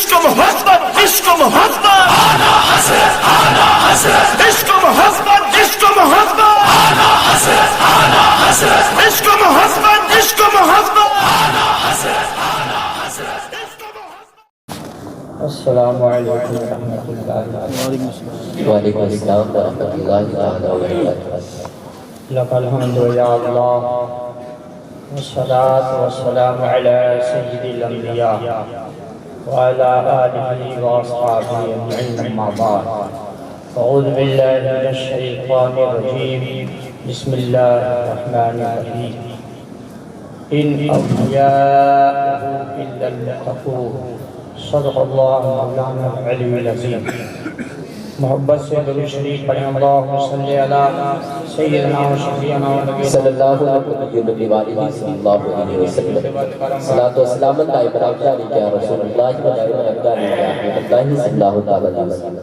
عشق محبت عشق محبت آنا حضرت عشق محبت عشق محبت آنا حضرت عشق محبت عشق محبت آنا حضرت السلام علیکم ورحمۃ اللہ وعلیکم السلام ورحمۃ اللہ تعالی وبرکاتہ. لک الحمد یا اللہ والصلاة والسلام علی سید الانبیاء وعلی آلہ واصحابہ اجمعین اما بعد. اعوذ باللہ من الشیطان الرجیم بسم اللہ الرحمن الرحیم. ان اولیاءہ الا المتقون. صدق اللہ مولانا العلی العظیم. محبت سے درود شریف پڑھیں. اللہم صلی علی سیدنا و شفیعنا و نبینا صلی اللہ علیہ وآلہ صلی اللہ علیہ وسلم. صلاۃ و سلام اللہ برکاتہ یا رسول اللہ و برکاتہ یا حبیب اللہ صلی اللہ علیہ وسلم.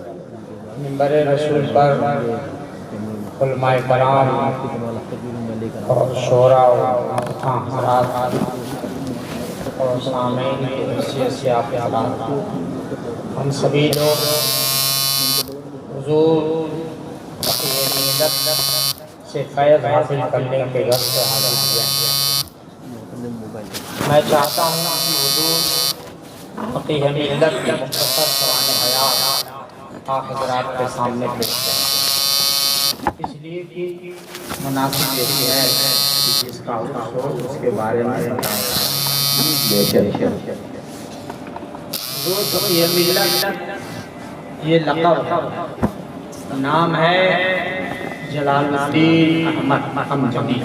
منبر رسول پر علماء کرام اور شعراء و حضرات اور سامعین کی حیثیت سے آپ حضرات ہم سبھی لوگ حضور سے فیض حاصل کرنے کے غرض سے حاضر ہوئے. میں چاہتا ہوں کہ حضور فقیہ ملت کے مختصر سوانح حیات آپ حضرات کے سامنے پیش کریں. اس لیے کہ مناسب یہی ہے کہ جس کا عرص ہو اس کے بارے میں بتائیں. حضور فقیہ ملت یہ لقب نام ہے جلال الدین احمد امجدی.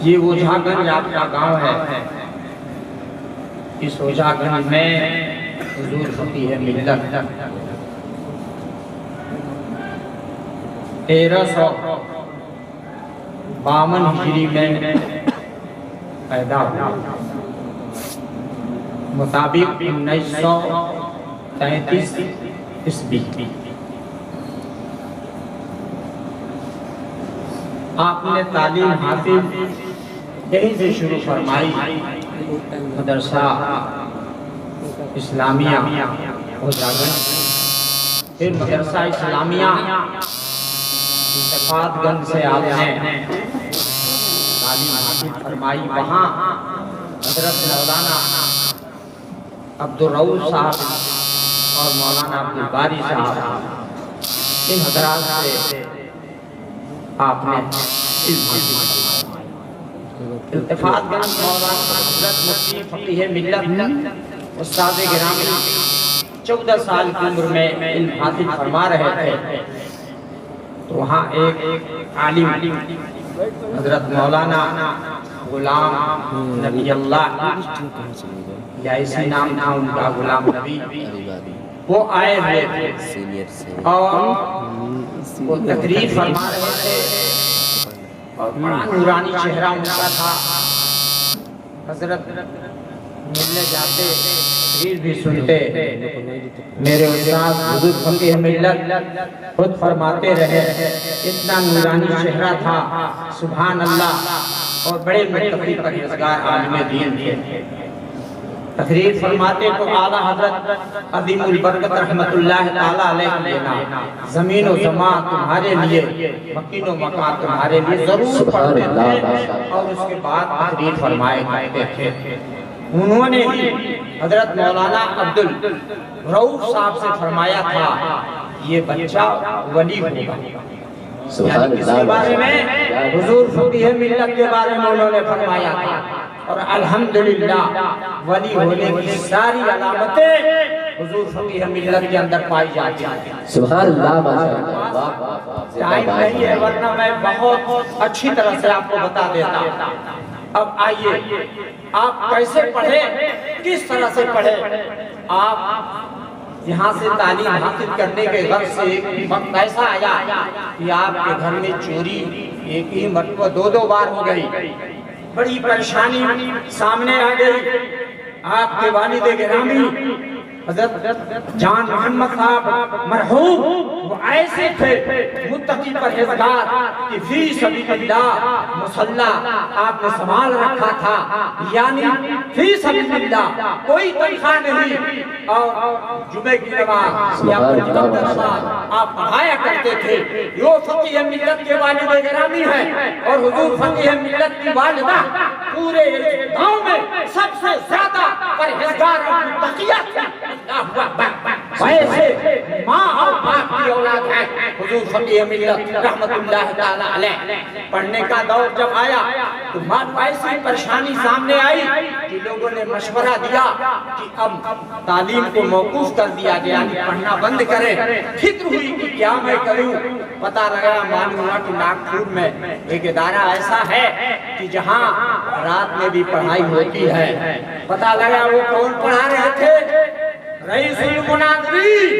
یہ اوجھا گنج آپ کا گاؤں ہے. اس اوجھا گنج میں حضور فقیہ ملت 1352 ہجری میں پیدا ہوا. مطابق 1933 عیسوی. آپ نے تعلیم حاصل یہیں سے شروع فرمائی. مدرسہ اسلامیہ اوجھا گنج، پھر مدرسہ اسلامیہ اتفاق گنج سے آپ نے تعلیم حاصل فرمائی. وہاں حضرت مولانا عبدالرؤوف صاحب اور مولانا عبدالباری صاحب ان حضرات سے آپ نے علم حاصل فرمایا. اتفاق گنج مولانا حضرت مفتی فقیہ ملت استاد گرامی 14 سال کی عمر میں علم حاصل فرما رہے تھے. تو وہاں ایک عالم حضرت مولانا غلام نبی اللہ یا اسی نام تھا ان کا غلام نبی، وہ آئے ہوئے تھے اور وہ تقریر فرما رہے تھے اور بڑا نورانی چہرہ ان کا تھا. حضرت ملنے جاتے تقریر بھی سنتے. میرے استاد حضور فقیہ ملت خود فرماتے رہے اتنا نورانی چہرہ تھا سبحان اللہ، اور بڑے متقی پرہیزگار عالم دین تھے. تقریر فرماتے تو اعلیٰ حضرت عظیم البرکت رحمت اللہ تعالیٰ علیہ دینا زمین و زمان تمہارے لیے، مکین و مکان تمہارے لیے ضرور پڑھتے تھے اور اس کے بعد تقریر فرمائے کرتے تھے. انہوں نے ہی حضرت مولانا عبدالرؤوف صاحب سے فرمایا تھا یہ بچہ ولی ہوگا. یعنی کس کے بارے میں؟ حضور فقیہ ملت کے بارے میں انہوں نے فرمایا تھا. اور الحمدللہ ولی ہونے کی ساری علامتیں حضور فقیہ ملت کے اندر پائی جاتی ہیں. سبحان اللہ ماشاءاللہ. ٹائم نہیں ہے ورنہ میں بہت اچھی طرح سے آپ کو بتا دیتا. اب آئیے آپ کیسے پڑھے، کس طرح سے پڑھے. آپ یہاں سے تعلیم حاصل کرنے کے غرض سے ایک وقت ایسا آیا کہ آپ کے گھر میں چوری ایک ہی مرتبہ 2 بار ہو گئی. بڑی پریشانی سامنے آ گئی. آپ کے والد گرامی حضرت جان محمد صاحب مرحوم وہ ایسے تھے متقی پرہیزگار کہ فی سبیل اللہ مصلی آپ نے سنبھال رکھا تھا، یعنی فی سبیل اللہ کوئی تنخواہ نہیں، اور جمعے کی نماز یا نماز آپ پڑھایا کرتے تھے۔ یہ فقیہ ملت کے والد گرامی ہیں، اور حضور فقیہ ملت کی والدہ پورے گاؤں میں سب سے زیادہ پرہیزگار اور متقیہ تھی۔ ویسے ماں اور باپ کی اولاد ہے حضور فقیہ ملت رحمت اللہ تعالی علیہ۔ پڑھنے کا دور جب آیا تو ماں ایسی پریشانی سامنے آئی کہ لوگوں نے مشورہ دیا کہ اب تعلیم کو موقوف کر دیا گیا، یعنی پڑھنا بند کرے۔ فکر ہوئی کہ کیا میں کروں؟ پتہ لگا معلوم ہوا کہ ناگپور میں ایک ادارہ ایسا ہے کہ جہاں رات میں بھی پڑھائی ہوتی ہے۔ پتہ لگا وہ کون پڑھا رہے تھے؟ رئیس المناظرین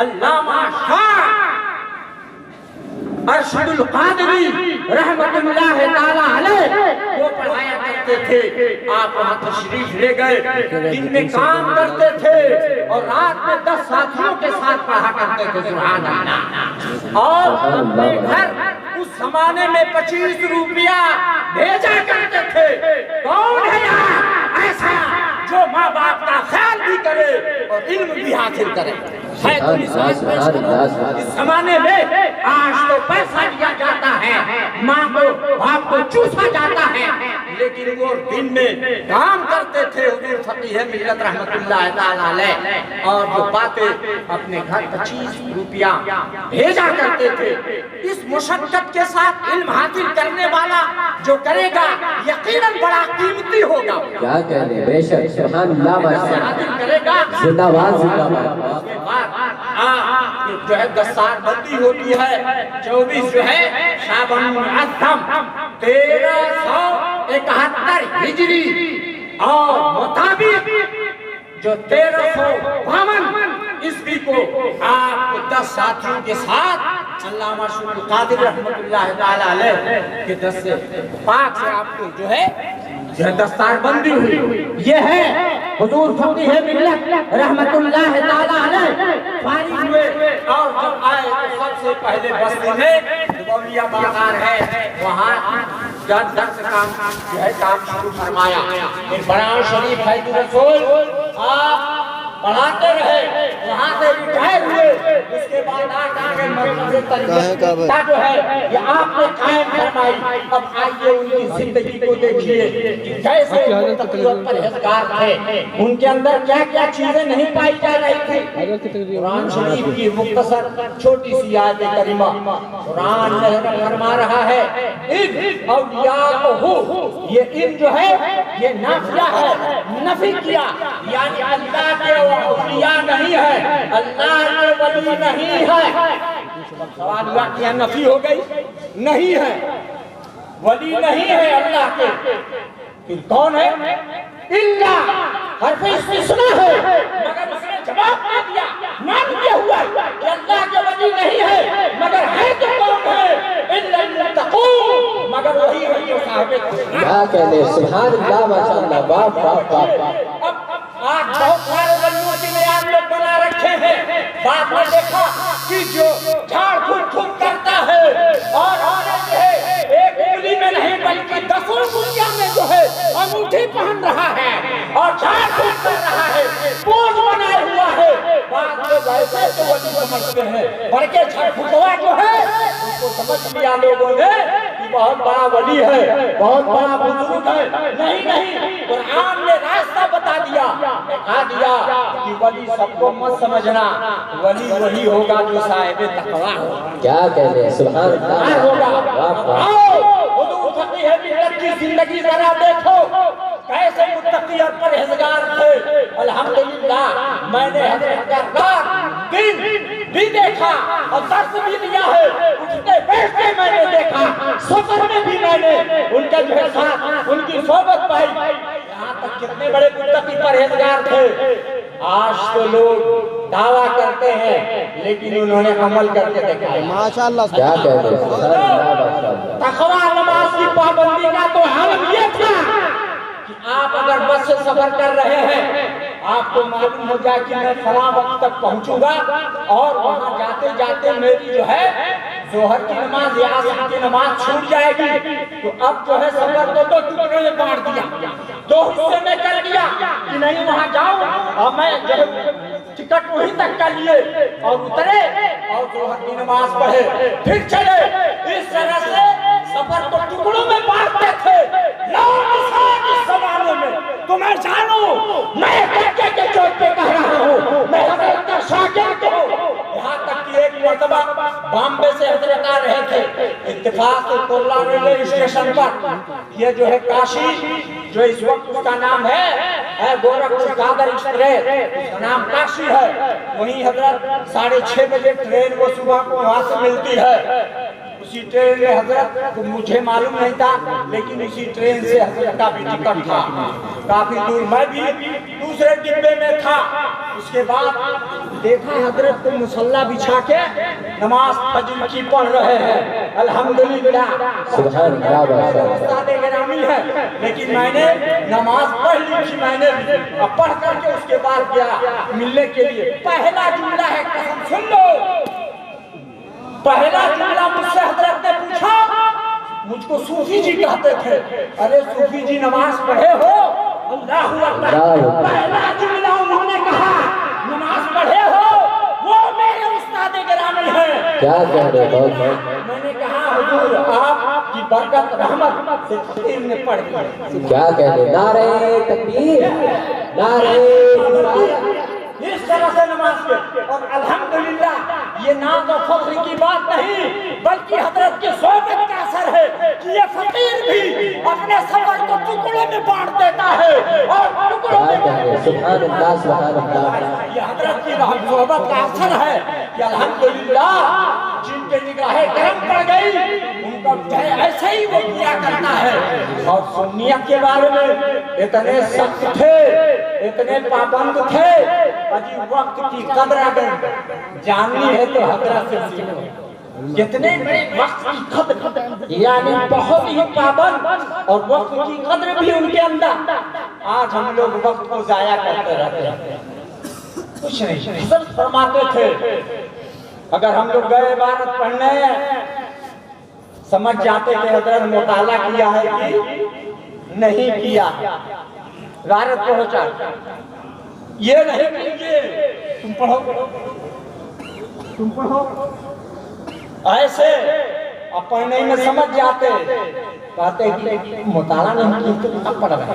علامہ شاہ ارشد القادری رحمت اللہ تعالی علیہ وہ پڑھایا کرتے تھے۔ آپ وہاں تشریف لے گئے، دن میں کام کرتے تھے اور رات میں 10 ساتھیوں کے ساتھ پڑھا کرتے تھے۔ سبحان اللہ۔ اور اپنے گھر اس زمانے میں 25 روپیہ بھیجا کرتے تھے۔ کون ہے یہاں ایسا جو ماں باپ کا خیال بھی کرے اور علم بھی حاصل کرے؟ ہے تو اس زمانے میں آج تو پیسہ دیا جاتا ہے، ماں کو باپ کو چوسا جاتا ہے، لیکن وہ دن میں کام کرتے تھے حضور فقیہ ملت رحمت اللہ تعالی علیہ، اور جو پاتے اپنے گھر 25 روپیہ بھیجا کرتے تھے۔ اس مشقت کے ساتھ علم حاصل کرنے والا جو کرے گا یقیناً بڑا قیمتی ہوگا۔ کیا کہنے، بے شک، سبحان اللہ، ماشاءاللہ، کرے گا زندہ باد، زندہ باد۔ جو ہے دستار بندی ہوتی ہے 24 جو ہے شعبان معظم 1371 ہجری اور مطابق جو 1352 عیسوی کو آپ کو 10 ساتھیوں کے ساتھ علامہ ارشد القادری رحمت اللہ تعالی علیہ کے دست سے پاک سے آپ کو جو ہے دستار بندی ہوئی۔ یہ ہے حضور فقیہ ملت رحمت اللہ تعالی علیہ فارغ ہوئے، اور جب آئے تو سب سے پہلے بستی میں دبولیہ بازار ہے وہاں درس کام جو ہے کام شروع فرمایا۔ ایک بڑا شریف ہے رسول آپ پڑھاتے رہے، وہاں سے ریٹائر ہوئے، اس کے بعد آگے مرکز طریقہ جو ہے یہ آپ نے قائم فرمائی۔ اب آئیے ان کی زندگی کو دیکھیے کہ کیسے متقی اور پرہیزگار تھے، ان کے اندر کیا کیا چیزیں نہیں پائی جا رہی تھی۔ قرآن شریف کی مختصر چھوٹی سی آیت کریمہ قرآن میں فرما رہا ہے ان اولیاء کو، یہ ان جو ہے یہ نافیہ ہے، نفی کیا، یعنی اللہ کے اولیاء نہیں ہے، اللہ کے ولی نہیں ہے۔ سوال ہوا کہ نفی ہو گئی، نہیں ہے، ولی نہیں ہے اللہ کے، پھر کون ہے؟ اللہ حرف استثناء ہے، مگر اس نے جواب نہ دیا، مان کیا ہوا کہ اللہ کے ولی نہیں ہے، مگر ہے تو کون ہے؟ الا المتقون، مگر وہی ہے جو صاحب تقویٰ۔ کیا کہنے، سبحان اللہ، ماشاءاللہ، واہ واہ واہ۔ آج بہت سارے ولیوں کی معیار لوگ بنا رکھے ہیں، بعد میں دیکھا کہ جو جھاڑ پھوک پھوک کرتا ہے اور عورت جو ہے ایک انگلی میں نہیں بلکہ 10 انگلیاں میں جو ہے انگوٹھی پہن رہا ہے اور جھاڑ پھوک کر رہا ہے، پوز بنائے ہوا ہے، بعد میں ویسے تو ولی سمجھتے ہیں، بلکہ جھاڑ پھوکوا جو ہے اس کو سمجھ لیا لوگوں نے کہ بہت بڑا ولی ہے، بہت بڑا بزرگ ہے۔ نہیں، قرآن نے راستہ بتا دیا، کہا دیا کہ ولی سب کو مت سمجھنا، ولی وہی ہوگا جو صاحب تقویٰ ہوگا۔ کیا کہنے، سبحان اللہ، واہ واہ۔ حضور فقیہ ملت کی زندگی ذرا دیکھو کیسے متقی اور پرہیزگار تھے۔ الحمدللہ میں نے حضرت کا رات دن بھی دیکھا اور درس بھی دیا ہے، اٹھتے بیٹھتے میں نے دیکھا، سفر میں بھی میں نے ان کا جو ہے ساتھ ان کی صحبت پائی۔ یہاں تک کتنے بڑے متقی پرہیزگار تھے، آج تو لوگ دعویٰ کرتے ہیں لیکن انہوں نے عمل کر کے دیکھا ہے۔ ماشاءاللہ، کیا کہنے، سبحان اللہ، ماشاءاللہ۔ تقویٰ نماز کی پابندی کا تو حال یہ تھا کہ آپ اگر بس سے سفر کر رہے ہیں آپ کو معلوم ہو جائے کہ میں فلاں وقت تک پہنچوں گا اور وہاں جاتے جاتے میری جو ہے ظہر کی نماز یا عصر کی نماز چھوٹ جائے گی، تو اب جو ہے سفر کو تو ٹکڑوں میں بانٹ دیا، دو حصے میں کر دیا کہ نہیں وہاں جاؤ اور میں جو ٹکٹ وہیں تک کا لیے اور اترے اور ظہر کی نماز پڑھے پھر چلے۔ اس طرح سے سفر کو ٹکڑوں میں بانٹتے تھے۔ اس زمانے میں تو میں جانوں، میں کہتے کے چوٹ پہ کہہ رہا ہوں، میں حضرت کا شاگرد ہوں۔ یہاں تک کہ ایک مرتبہ بامبے سے حضرت آ رہے تھے، اتفاق کرلا ریلوے اسٹیشن پر، یہ جو ہے کاشی جو اس وقت اس کا نام ہے گورکھپور دادر ایکسپریس، اس کا نام کاشی ہے، وہیں حضرت 6:30 بجے ٹرین وہ صبح کو وہاں سے ملتی ہے۔ اسی ٹرین میں حضرت مجھے معلوم نہیں تھا لیکن اسی ٹرین سے حضرت کا بھی ٹکٹ تھا، کافی دور میں بھی دوسرے ڈبے میں تھا۔ اس کے بعد دیکھا حضرت کو مصلی بچھا کے نماز فجر کی پڑھ رہے ہیں، الحمدللہ سبحان اللہ، استاد گرامی ہے، لیکن میں نے نماز پڑھ لی تھی، میں نے پڑھ کر کے اس کے بعد گیا ملنے کے لیے۔ پہلا جملہ ہے، قسم سن لو، پہلا جملہ مجھ سے حضرت نے پوچھا، مجھ کو صوفی جی کہتے تھے، ارے صوفی جی نماز پڑھے ہو؟ اللہ اکبر، پہلا جملہ انہوں نے کہا نماز پڑھے ہو؟ وہ میرے استاد گرامی ہیں۔ کیا کہہ رہے ہو؟ میں نے کہا حضور آپ کی برکت رحمت سے فقیر نے پڑھ دی۔ کیا کہہ رہے؟ نعرہ تکبیر، نعرہ اس طرح سے نماز کے، اور الحمدللہ یہ ناز و فخر کی بات نہیں بلکہ حضرت کی صحبت کا اثر ہے کہ یہ فقیر بھی اپنے سفر کو ٹکڑوں میں بانٹ دیتا ہے اور ٹکڑوں میں سبحان اللہ، سبحان اللہ، یہ حضرت کی صحبت کا اثر ہے کہ الحمدللہ جن کے نگاہ کرم پڑ گئی ان کا ایسے ہی وہ کیا کرتا ہے۔ اور سنیت کے بارے میں اتنے سخت تھے، اتنے پابند تھے، عجیب وقت کی قدر اگر جاننی ہے تو حضرت سے سیکھو، کتنے وقت کی قدر، یعنی بہت ہی پابند اور وقت کی قدر بھی ان کے اندر۔ آج ہم لوگ وقت کو ضائع کرتے رہتے ہیں، کچھ نہیں۔ حضرت فرماتے تھے اگر ہم لوگ گئے عبارت پڑھنے سمجھ جاتے کہ حضرت مطالعہ کیا ہے کہ نہیں کیا، عبارت پہنچا یہ نہیں کہیے تم پڑھو ایسے اب پڑھنے میں سمجھ جاتے، کہتے کہ مطالعہ نہیں کی تو اب پڑھ رہے،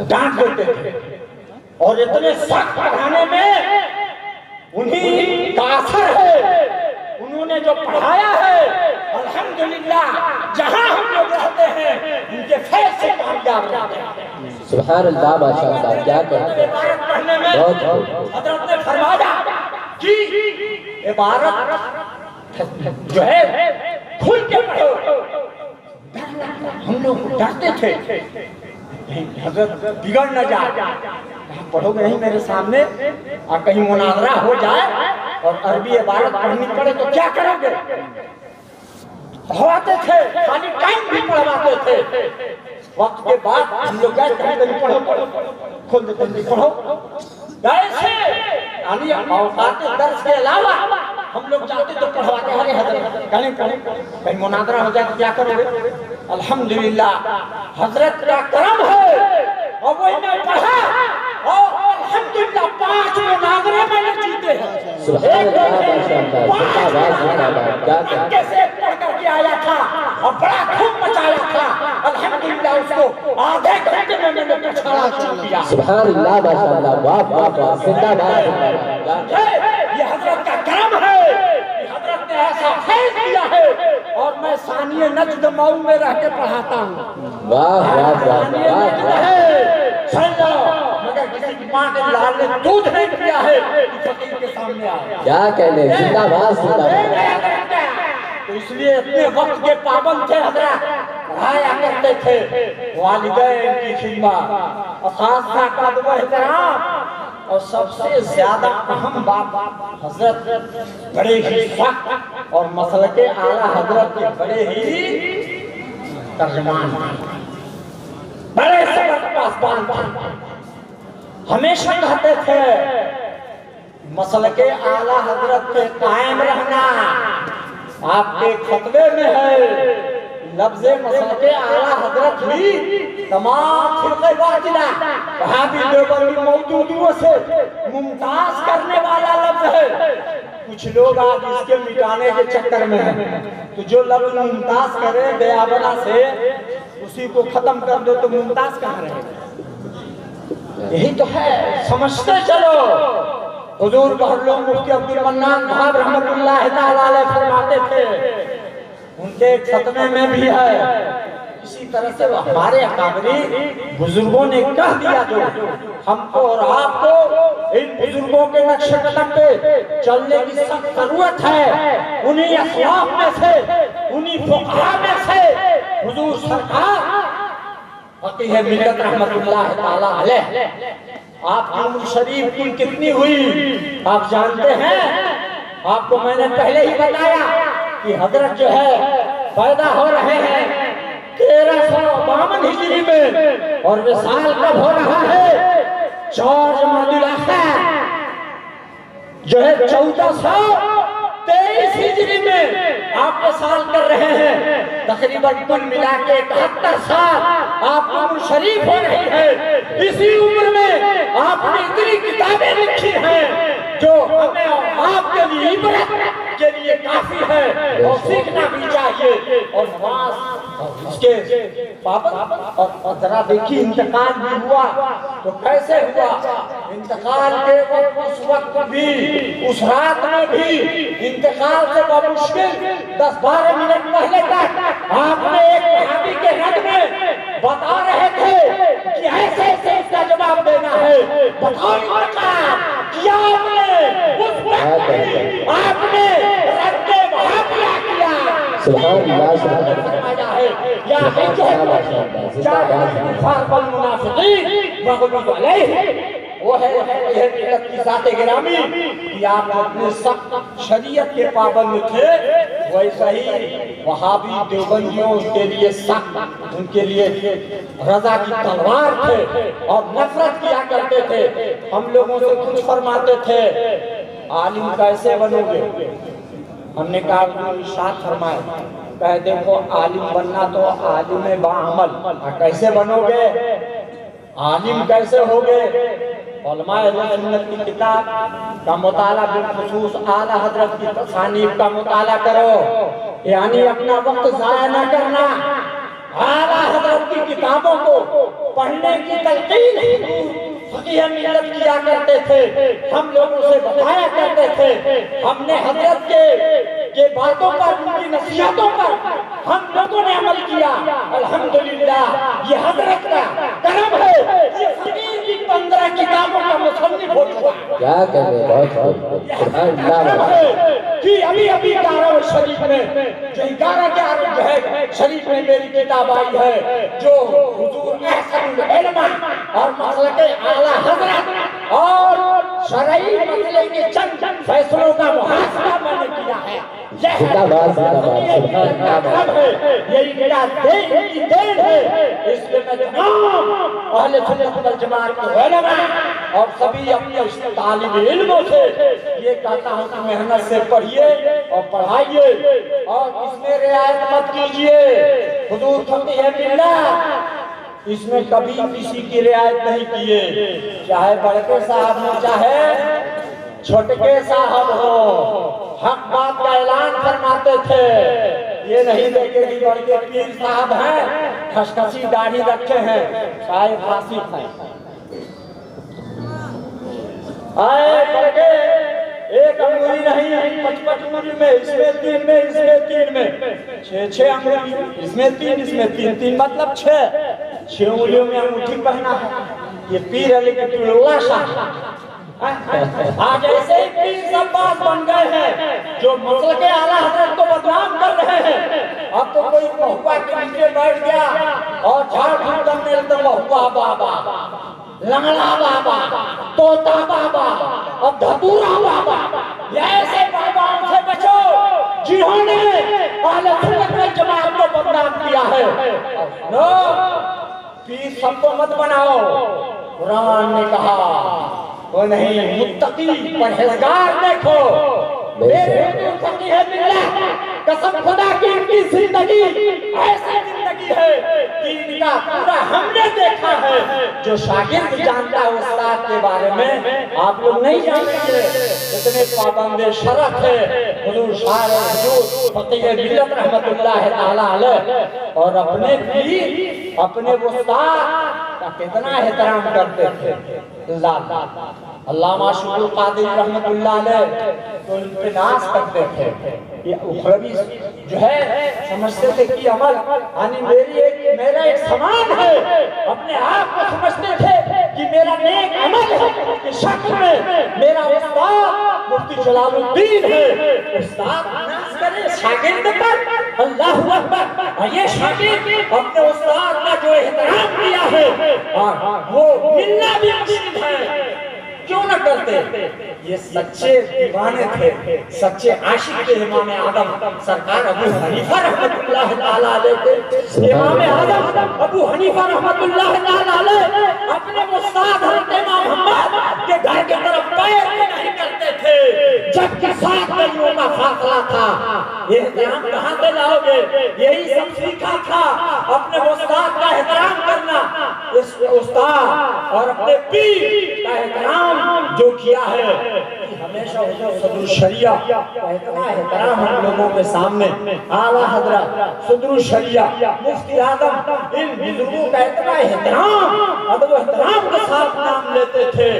ڈانٹ دیتے تھے۔ اور اتنے سخت پڑھانے میں انہی کا اثر ہے، انہوں نے جو پڑھایا ہے الحمدللہ جہاں ہم لوگ رہتے ہیں ان کے فیض سے کامیاب رہتے ہیں۔ سبحان اللہ، ماشاء اللہ، کیا کہتے ہیں؟ عبارت پڑھنے میں حضرت نے فرمایا کہ عبارت جو ہے کھل کے پڑھو۔ ہم لوگ ڈرتے تھے حضرت بگڑ نہ جائے، پڑھو گے نہیں میرے سامنے اور کہیں مناظرہ ہو جائے اور عربی عبارت پڑھنی پڑے تو کیا کرو گے؟ پڑھواتے تھے، خالی ٹائم بھی پڑھواتے تھے۔ وقت کے بعد ہم لوگ گئے کہتے ہیں پڑھو کھل دیتے ہیں پڑھو، ایسے یعنی اوقات درس کے علاوہ ہم لوگ جاتے تو پڑھواتے ہیں حضرت کہیں مناظرہ ہو جائے تو کیا کرو گے؟ الحمدللہ حضرت کا کرم ہے اور وہ انہیں پڑھا اور الحمدللہ 5 مناظرے میں نے جیتے ہیں۔ سبحان اللہ، ماشاء اللہ، کیا کہتے ہیں؟ کیسے پڑھ کر کے آیا تھا اور بڑا دھوم مچایا تھا، الحمدللہ اس کو آدھے گھنٹے میں نے پچھاڑا کیا۔ سبحان اللہ، ماشاء اللہ، واہ واہ واہ، زندہ باد۔ یہ حضرت کا کرم ہے، یہ حضرت نے ایسا فیض دیا ہے اور میں ثانیہ نجد مئو میں رہ کے پڑھاتا ہوں۔ واہ واہ واہ واہ، سن لو مگر کسی کی ماں کے لال نے دودھ نہیں پیا ہے کہ فقیر کے سامنے آئے۔ کیا کہنے، زندہ باد، زندہ باد۔ تو اس لیے اتنے وقت کے پابند تھے حضرت، پڑھایا کرتے تھے، والدین کی خدمت اور خاص طور پر احترام، اور سب سے زیادہ اہم بات حضرت بڑے ہی سخت اور مسلک اعلیٰ حضرت کے بڑے ہی ترجمان، بڑے صبر پاسبان، ہمیشہ کہتے تھے مسلک اعلیٰ حضرت پہ قائم رہنا آپ کے خطبے میں ہے لفظ مسلک اعلیٰ حضرت بھی تمام فرقے باطلہ وہاں بھی دیوبندی موجودوں سے ممتاز کرنے والا لفظ ہے کچھ لوگ آج اس کے مٹانے کے چکر میں ہیں تو جو لفظ ممتاز کرے دیابنا سے اسی کو ختم کر دو تو ممتاز کہاں رہے گا یہی تو ہے سمجھتے چلو حضور بحر مفتی عبدالمنان بھاب رحمت اللہ تعالیٰ علیہ فرماتے تھے ان کے ایک خطبے میں بھی ہے اسی طرح سے ہمارے اکابری بزرگوں نے کہہ دیا جو ہم کو اور آپ کو ان بزرگوں کے نقش قدم پہ چلنے کی سخت ضرورت ہے انہی اسلاف میں سے انہی فقہاء میں سے حضور سرکار فقیہ ملت رحمت اللہ تعالیٰ علیہ آپ کی عمر شریف کی کتنی ہوئی آپ جانتے ہیں آپ کو میں نے پہلے ہی بتایا کہ حضرت جو ہے پیدا ہو رہے ہیں 1352 ہجری میں اور وصال کب ہو رہا ہے 4 جمادی الاخر جو ہے 1423 ہجری میں آپ وصال کر رہے ہیں تقریباً کل ملا کے 71 سال آپ کی عمر شریف ہو رہی ہے اسی عمر میں آپ نے اتنی کتابیں لکھی ہیں جو ہمیں اور آپ کے لیے عبرت کے لیے کافی ہے اور سیکھنا بھی چاہیے اور نماز اس کے پابند اور ذرا دیکھیے انتقال بھی ہوا تو کیسے ہوا انتقال کے وقت اس وقت بھی اس رات میں بھی انتقال سے بمشکل 10-12 منٹ پہلے تک آپ نے ایک صحابی کے رد میں بتا رہے تھے کہ ایسے ایسے اس کا جواب دینا ہے بتاؤ انتقال کیا آپ نے اس وقت آپ نے رد محاکمہ کیا سبحان اللہ سبحان اللہ یا کفار والمنافقین مغلوب علیہ وہ ہے ملت کی ذات گرامی کہ آپ اپنے سخت شریعت کے پابند تھے ویسا ہی وہابی دیوبندیوں کے لیے سخت ان کے لیے رضا کی تلوار تھے اور نفرت کیا کرتے تھے ہم لوگوں سے کچھ فرماتے تھے عالم کیسے بنو گے ہم نے کہا ارشاد فرمائے کہہ دیکھو عالم بننا تو عالم باعمل کیسے بنو گے عالم کیسے ہوگے علماء سنت کی کتاب کا مطالعہ بالخصوص اعلیٰ حضرت کی تصانیف کا مطالعہ کرو یعنی اپنا وقت ضائع نہ کرنا اعلیٰ حضرت کی کتابوں کو پڑھنے کی تلقین فقیہ ملت کیا کرتے تھے ہم لوگوں سے بتایا کرتے تھے ہم نے حضرت کے باتوں پر ان کی نصیحتوں پر ہم لوگوں نے عمل کیا الحمدللہ یہ حضرت کا کرم ہے یہ فقیر کی 15 کتابوں کا مصنف ہو چکا کیا کہہ رہے بہت سبحان اللہ کہ ابھی 11 شریف میں جو 11 جو ہے شریف میں میری کتاب آئی ہے جو حضور احسن العلم اور مسلک اعلیٰ حضرت اور شرعی مسئلے کے چند فیصلوں کا محاسبہ میں نے کیا ہے زندہ باد سبحان اللہ یہی کتاب دین کی دین ہے اس میں میں تمام اہل سنت والجماعت کے علماء اور سبھی اپنے طالب علموں سے یہ کہتا ہوں کہ محنت سے پڑھیے اور پڑھائیے اور اس میں رعایت مت کیجیے حضور فقیہ ملت اس میں کبھی کسی کی رعایت نہیں کیے چاہے بڑکے صاحب ہو چاہے چھوٹکے صاحب ہو حق بات کا اعلان فرماتے تھے یہ نہیں دیکھے کہ بڑکے پیر صاحب ہیں خشخشی داڑھی رکھے ہیں شاید فاسق ہیں آئے بڑکے ایک انگلی نہیں 55 انگلی میں اس میں 3 میں اس میں 3 میں 6 انگلی اس میں 3 اس میں 3 مطلب 6 انگلیوں میں انگوٹھی پہنا ہے یہ پیر علی قطب اللہ شاہ آج ایسے ہی پیر سب باز بن گئے ہیں جو مسلک اعلیٰ حضرت کو بدنام کر رہے ہیں اب تو کوئی مہوا کے نیچے بیٹھ گیا اور جھاڑ جھوڑ کرنے لگتا مہوا بابا لنگڑا بابا توتا بابا اور دھتورا بابا یہ ایسے باباؤں سے بچو جنہوں نے اہل سنت والجماعت کو بدنام کیا ہے پیر سب کو مت بناؤ قرآن نے کہا وہ نہیں متقی پرہیزگار دیکھو میرے حضور فقیہ ملت قسم خدا کی ان کی زندگی ایسی زندگی ہے کہ ان کا پورا ہم نے دیکھا ہے جو شاگرد جانتا ہے استاد کے بارے میں آپ لوگ نہیں جانتے اتنے پابند شرف ہے حضور شاہ حضور فقیہ ملت رحمت اللہ تعالی علیہ اور اپنے پیر اپنے استاد کا کتنا احترام کرتے تھے علامہ شکر القادری رحمت اللہ علیہ تو ان پہ ناز کرتے تھے یہ اخروی جو ہے سمجھتے تھے کہ عمل یعنی میرا ایک سامان ہے اپنے آپ کو سمجھتے تھے کہ میرا نیک عمل ہے کہ شخص میں میرا استاد مفتی جلال الدین ہے استاد ناز کرے شاگرد پر اللہ اکبر اور یہ شاگرد اپنے استاد کا جو احترام کیا ہے اور وہ ملنا بھی مشکل ہے کیوں نہ کرتے یہ سچے دیوانے تھے سچے عاشق تھے امام اعظم سرکار ابو حنیفہ رحمت اللہ تعالی علیہ تھے امام اعظم ابو حنیفہ رحمت اللہ تعالی علیہ اپنے استاد حضرت امام محمد کے گھر کی طرف پیر بھی نہیں کرتے تھے جب کہ 7 گلیوں کا فاصلہ تھا یہ احترام کہاں سے لاؤ گے یہی سب سیکھا تھا اپنے استاد کا احترام کرنا اس استاد اور اپنے پیر کا احترام جو کیا ہے ہمیشہ صدر الشریعہ کا احترام ہم لوگوں کے سامنے اعلیٰ حضرت صدر الشریعہ مفتی اعظم ان بزرگوں کا اتنا احترام ادب و احترام کے ساتھ نام لیتے تھے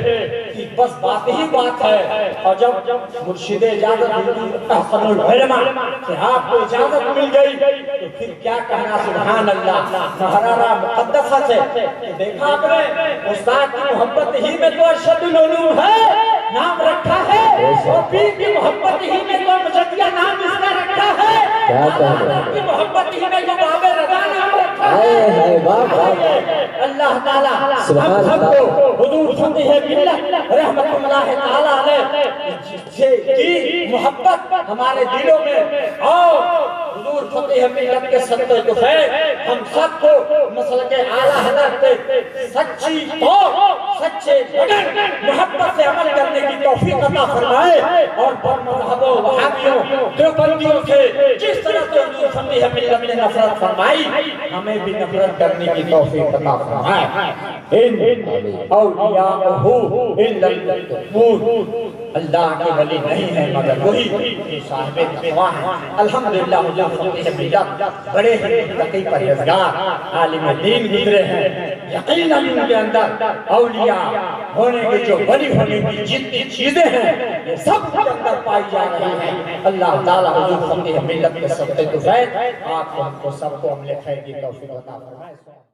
کہ بس بات ہی بات ہے اور جب مرشد اجازت احسن العلماء کہ آپ کو اجازت مل گئی تو پھر کیا کہنا سبحان اللہ محرارہ مقدسہ سے دیکھا آپ نے استاد کی محبت ہی میں تو ارشد العلوم ہے نام رکھا ہے اور پیر کی محبت ہی میں تو مجدیہ نام اس کا رکھا ہے اللہ کی محبت ہی میں جو باب رضا نام رکھا ہے اللہ تعالیٰ ہم سب کو حضور فقیہ ملت رحمت اللہ تعالی علیہ کی محبت ہمارے دلوں میں اور حضور فقیہ ملت کے صدقے تو ہم سب کو مسلک اعلیٰ حضرت پہ سچی سچے لگن محبت سے عمل کرنے کی توفیق عطا فرمائے اور بر مذہبوں وہابیوں دیوبندیوں سے جس طرح سے حضور فقیہ ملت نے نفرت فرمائی ہمیں بھی نفرت کرنے کی توفیق عطا فرمائے ان اولیاء الا المتقون اللہ کے ولی نہیں ہے مگر وہی صاحب تقویٰ ہیں الحمدللہ حضور فقیہ ملت بڑے ہی متقی پرہیزگار عالم دین گزرے ہیں یقیناً ان کے اندر اولیاء ہونے کے جو ولی ہونے کی جتنی چیزیں ہیں یہ سب کے اندر پائی جا رہی ہیں اللہ تعالیٰ حضور فقیہ ملت کے صدقے تو آپ کو ہم کو سب کو عمل خیر کی توفیق عطا فرمائے